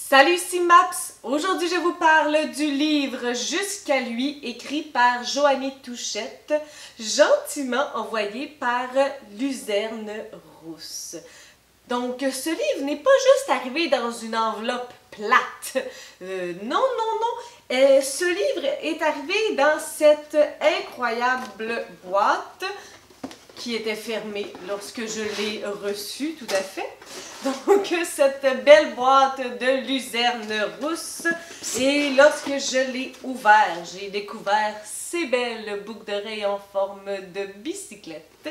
Salut Maps! Aujourd'hui je vous parle du livre Jusqu'à lui, écrit par Joanie Touchette, gentiment envoyé par Luzerne Rousse. Donc ce livre n'est pas juste arrivé dans une enveloppe plate. Non. Ce livre est arrivé dans cette incroyable boîte qui était fermée lorsque je l'ai reçu, tout à fait. Donc, cette belle boîte de Luzerne Rousse. Et lorsque je l'ai ouvert, j'ai découvert ces belles boucles d'oreilles en forme de bicyclette.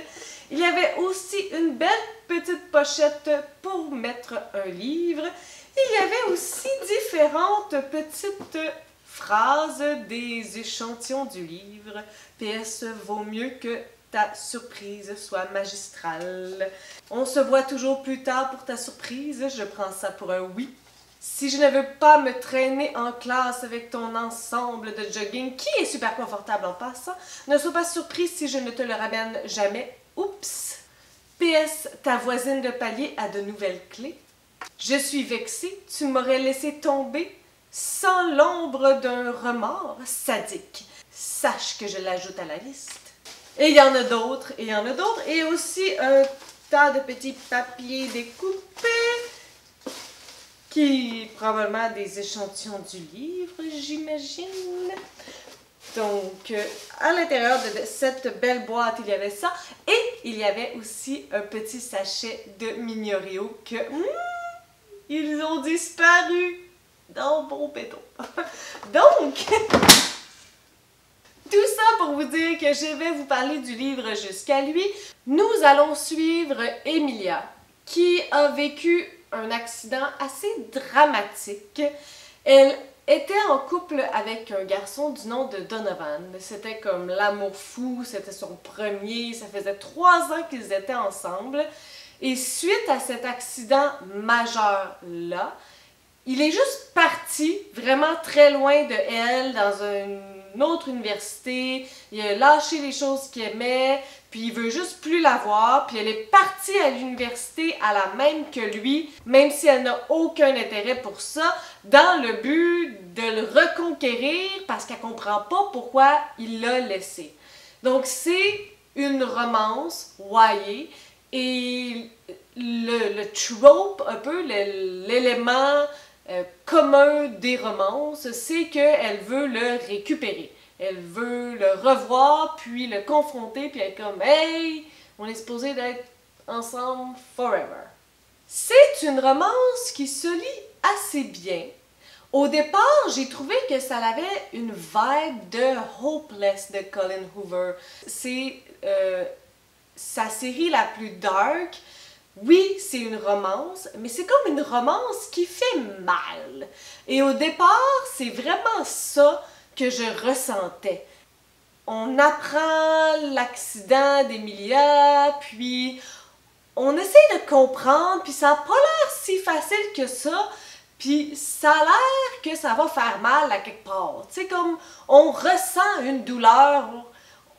Il y avait aussi une belle petite pochette pour mettre un livre. Il y avait aussi différentes petites phrases des échantillons du livre. PS, vaut mieux que ta surprise soit magistrale. On se voit toujours plus tard pour ta surprise, je prends ça pour un oui. Si je ne veux pas me traîner en classe avec ton ensemble de jogging, qui est super confortable en passant, ne sois pas surpris si je ne te le ramène jamais. Oups! PS, ta voisine de palier a de nouvelles clés. Je suis vexée, tu m'aurais laissé tomber sans l'ombre d'un remords sadique. Sache que je l'ajoute à la liste. Et il y en a d'autres, et aussi un tas de petits papiers découpés, qui est probablement des échantillons du livre, j'imagine. Donc, à l'intérieur de cette belle boîte, il y avait ça, et il y avait aussi un petit sachet de mini Oreo que, ils ont disparu dans mon béton. Donc... Tout ça pour vous dire que je vais vous parler du livre Jusqu'à lui. Nous allons suivre Emilia, qui a vécu un accident assez dramatique. Elle était en couple avec un garçon du nom de Donovan. C'était comme l'amour fou, c'était son premier, ça faisait 3 ans qu'ils étaient ensemble. Et suite à cet accident majeur-là, il est juste parti vraiment très loin de elle, dans une autre université. Il a lâché les choses qu'il aimait, puis il veut juste plus la voir. Puis elle est partie à l'université à la même que lui, même si elle n'a aucun intérêt pour ça, dans le but de le reconquérir parce qu'elle comprend pas pourquoi il l'a laissé. Donc c'est une romance YA et le trope, un peu l'élément commun des romances, c'est qu'elle veut le récupérer. Elle veut le revoir, puis le confronter, puis être comme « Hey, on est supposé d'être ensemble forever ». C'est une romance qui se lit assez bien. Au départ, j'ai trouvé que ça avait une vibe de Hopeless de Colin Hoover. C'est sa série la plus dark. Oui, c'est une romance, mais c'est comme une romance qui fait mal. Et au départ, c'est vraiment ça que je ressentais. On apprend l'accident d'Emilia, puis on essaie de comprendre, puis ça n'a pas l'air si facile que ça, puis ça a l'air que ça va faire mal à quelque part. Tu sais, comme on ressent une douleur,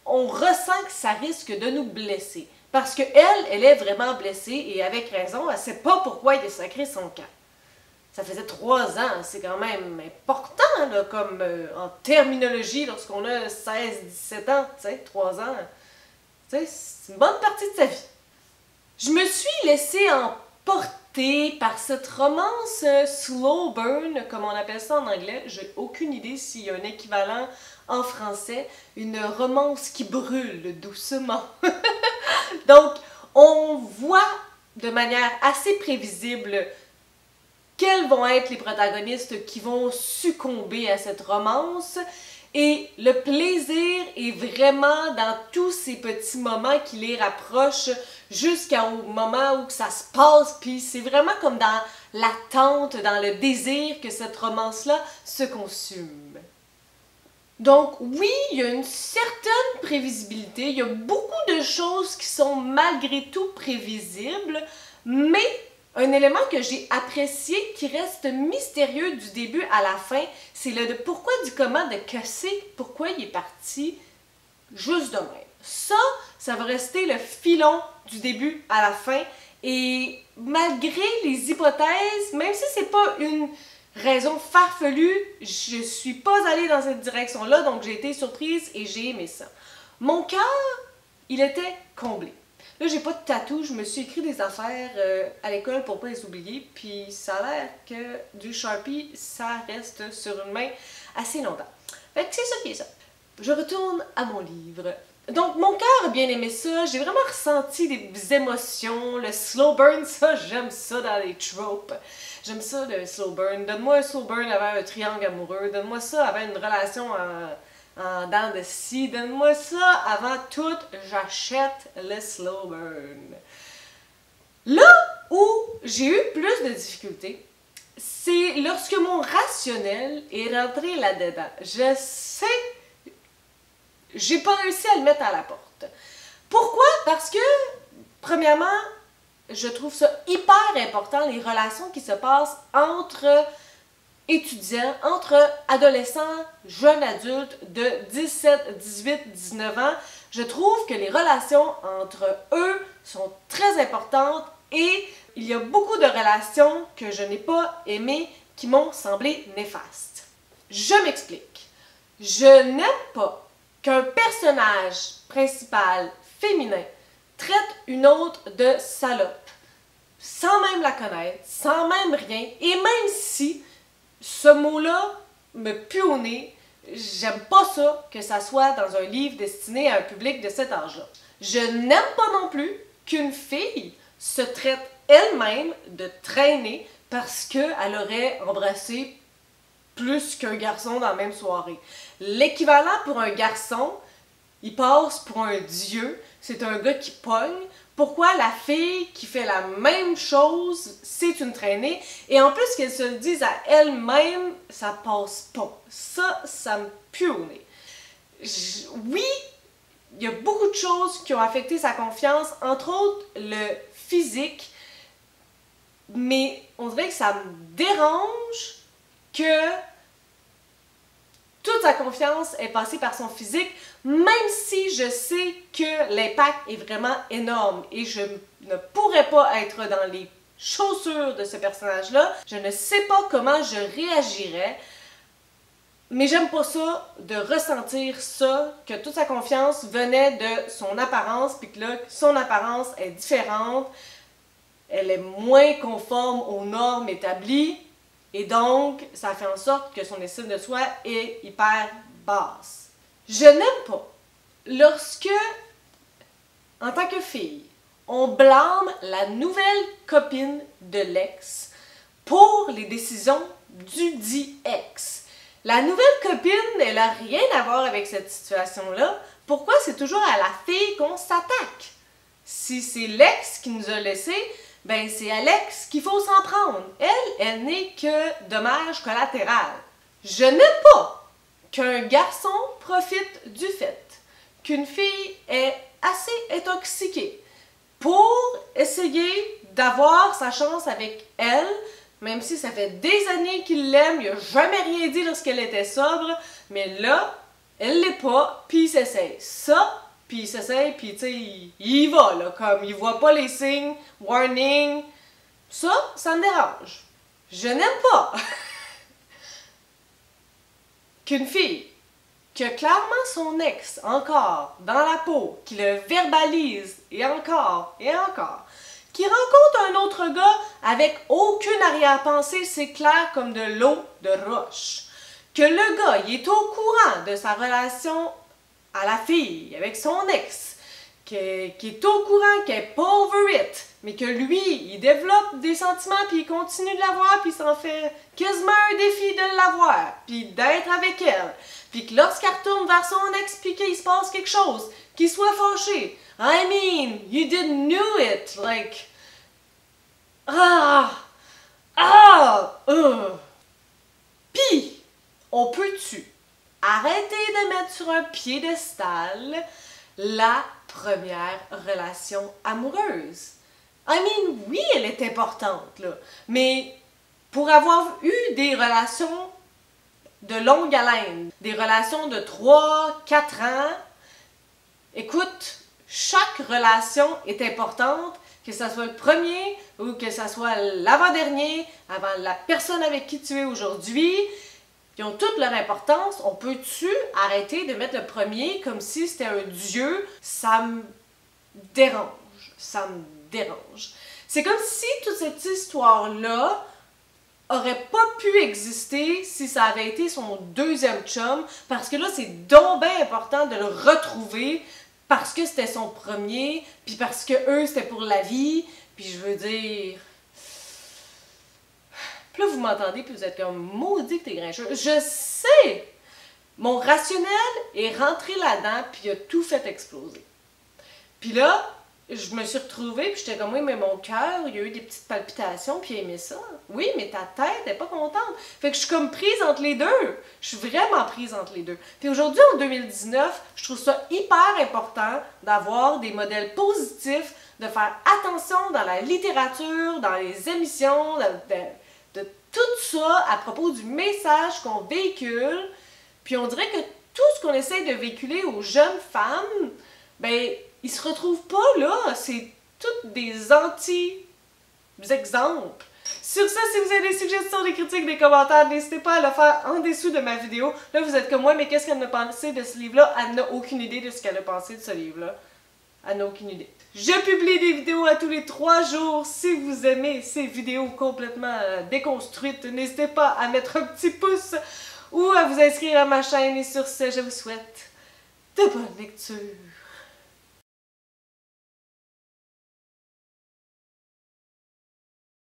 on ressent que ça risque de nous blesser. Parce qu'elle, elle est vraiment blessée et avec raison, elle ne sait pas pourquoi il a sacré son camp. Ça faisait 3 ans, c'est quand même important, là, comme en terminologie, lorsqu'on a 16-17 ans, tu sais, 3 ans, tu sais, c'est une bonne partie de sa vie. Je me suis laissée emporter par cette romance slow burn, comme on appelle ça en anglais. J'ai aucune idée s'il y a un équivalent en français, une romance qui brûle doucement. Donc, on voit de manière assez prévisible quels vont être les protagonistes qui vont succomber à cette romance. Et le plaisir est vraiment dans tous ces petits moments qui les rapprochent jusqu'au moment où ça se passe. Puis c'est vraiment comme dans l'attente, dans le désir que cette romance-là se consume. Donc oui, il y a une certaine prévisibilité, il y a beaucoup de choses qui sont malgré tout prévisibles, mais un élément que j'ai apprécié, qui reste mystérieux du début à la fin, c'est le pourquoi du comment de casser, pourquoi il est parti juste de même. Ça va rester le filon du début à la fin, et malgré les hypothèses, même si c'est pas une raison farfelue, je suis pas allée dans cette direction-là, donc j'ai été surprise et j'ai aimé ça. Mon cœur, il était comblé. Là, j'ai pas de tatou, je me suis écrit des affaires à l'école pour pas les oublier, puis ça a l'air que du Sharpie, ça reste sur une main assez longtemps. Fait que c'est ça qui est ça. Je retourne à mon livre. Donc, mon cœur a bien aimé ça, j'ai vraiment ressenti des émotions, le slow burn, ça, j'aime ça dans les tropes. J'aime ça, le slow burn. Donne-moi un slow burn avant un triangle amoureux, donne-moi ça avant une relation en dents de scie, donne-moi ça avant tout, j'achète le slow burn. Là où j'ai eu plus de difficultés, c'est lorsque mon rationnel est rentré là-dedans. Je sais, j'ai pas réussi à le mettre à la porte. Pourquoi? Parce que, premièrement, je trouve ça hyper important, les relations qui se passent entre étudiants, entre adolescents, jeunes adultes de 17, 18, 19 ans. Je trouve que les relations entre eux sont très importantes et il y a beaucoup de relations que je n'ai pas aimées qui m'ont semblé néfastes. Je m'explique. Je n'aime pas qu'un personnage principal féminin traite une autre de salope, sans même la connaître, sans même rien, et même si ce mot-là me pue au nez, j'aime pas ça que ça soit dans un livre destiné à un public de cet âge-là. Je n'aime pas non plus qu'une fille se traite elle-même de traînée parce qu'elle aurait embrassé plus qu'un garçon dans la même soirée. L'équivalent pour un garçon, il passe pour un dieu, c'est un gars qui pogne. Pourquoi la fille qui fait la même chose, c'est une traînée? Et en plus qu'elle se le dise à elle-même, ça passe pas. Ça me pue au nez. Oui, il y a beaucoup de choses qui ont affecté sa confiance, entre autres le physique, mais on dirait que ça me dérange que toute sa confiance est passée par son physique, même si je sais que l'impact est vraiment énorme et je ne pourrais pas être dans les chaussures de ce personnage-là. Je ne sais pas comment je réagirais, mais j'aime pas ça, de ressentir ça, que toute sa confiance venait de son apparence, puis que là, son apparence est différente, elle est moins conforme aux normes établies, et donc, ça fait en sorte que son estime de soi est hyper basse. Je n'aime pas lorsque, en tant que fille, on blâme la nouvelle copine de l'ex pour les décisions du dit ex. La nouvelle copine, elle n'a rien à voir avec cette situation-là. Pourquoi c'est toujours à la fille qu'on s'attaque? Si c'est l'ex qui nous a laissés, ben c'est à l'ex qu'il faut s'en prendre. Elle n'est que dommage collatéral. Je n'aime pas qu'un garçon profite du fait qu'une fille est assez intoxiquée pour essayer d'avoir sa chance avec elle, même si ça fait des années qu'il l'aime, il n'a jamais rien dit lorsqu'elle était sobre, mais là, elle l'est pas, puis il s'essaye. Ça, puis il s'essaye, puis tu sais, il y va, là, comme il voit pas les signes, warning. Ça me dérange. Je n'aime pas qu'une fille qui a clairement son ex encore dans la peau, qui le verbalise, et encore, qui rencontre un autre gars avec aucune arrière-pensée, c'est clair comme de l'eau de roche. Que le gars, il est au courant de sa relation à la fille, avec son ex, qui est au courant qu'elle est pas over it, mais que lui, il développe des sentiments, puis il continue de l'avoir, puis il s'en fait quasiment un défi de l'avoir, puis d'être avec elle. Puis que lorsqu'elle retourne vers son ex, puis qu'il se passe quelque chose, qu'il soit fâché. I mean, you didn't know it, like... Puis, on peut-tu arrêter de mettre sur un piédestal la première relation amoureuse? I mean, oui, elle est importante, là, mais pour avoir eu des relations de longue haleine, des relations de 3, 4 ans, écoute, chaque relation est importante, que ça soit le premier ou que ça soit l'avant-dernier, avant la personne avec qui tu es aujourd'hui, ils ont toute leur importance. On peut-tu arrêter de mettre le premier comme si c'était un dieu? Ça me dérange. Ça me dérange. C'est comme si toute cette histoire-là aurait pas pu exister si ça avait été son deuxième chum, parce que là, c'est donc bien important de le retrouver parce que c'était son premier, puis parce que eux, c'était pour la vie, puis je veux dire... Puis là, vous m'entendez, puis vous êtes comme maudit que t'es grincheux. Je sais! Mon rationnel est rentré là-dedans, puis il a tout fait exploser. Puis là, je me suis retrouvée, puis j'étais comme, oui, mais mon cœur, il y a eu des petites palpitations, puis il a aimé ça. Oui, mais ta tête n'est pas contente. Fait que je suis comme prise entre les deux. Je suis vraiment prise entre les deux. Puis aujourd'hui, en 2019, je trouve ça hyper important d'avoir des modèles positifs, de faire attention dans la littérature, dans les émissions, de tout ça à propos du message qu'on véhicule. Puis on dirait que tout ce qu'on essaie de véhiculer aux jeunes femmes, ben, ils se retrouvent pas là. C'est tous des anti-exemples. Sur ça, si vous avez des suggestions, des critiques, des commentaires, n'hésitez pas à le faire en dessous de ma vidéo. Là, vous êtes comme moi, mais qu'est-ce qu'elle a pensé de ce livre-là? Elle n'a aucune idée de ce qu'elle a pensé de ce livre-là. Elle n'a aucune idée. Je publie des vidéos à tous les 3 jours. Si vous aimez ces vidéos complètement déconstruites, n'hésitez pas à mettre un petit pouce ou à vous inscrire à ma chaîne. Et sur ce, je vous souhaite de bonnes lectures.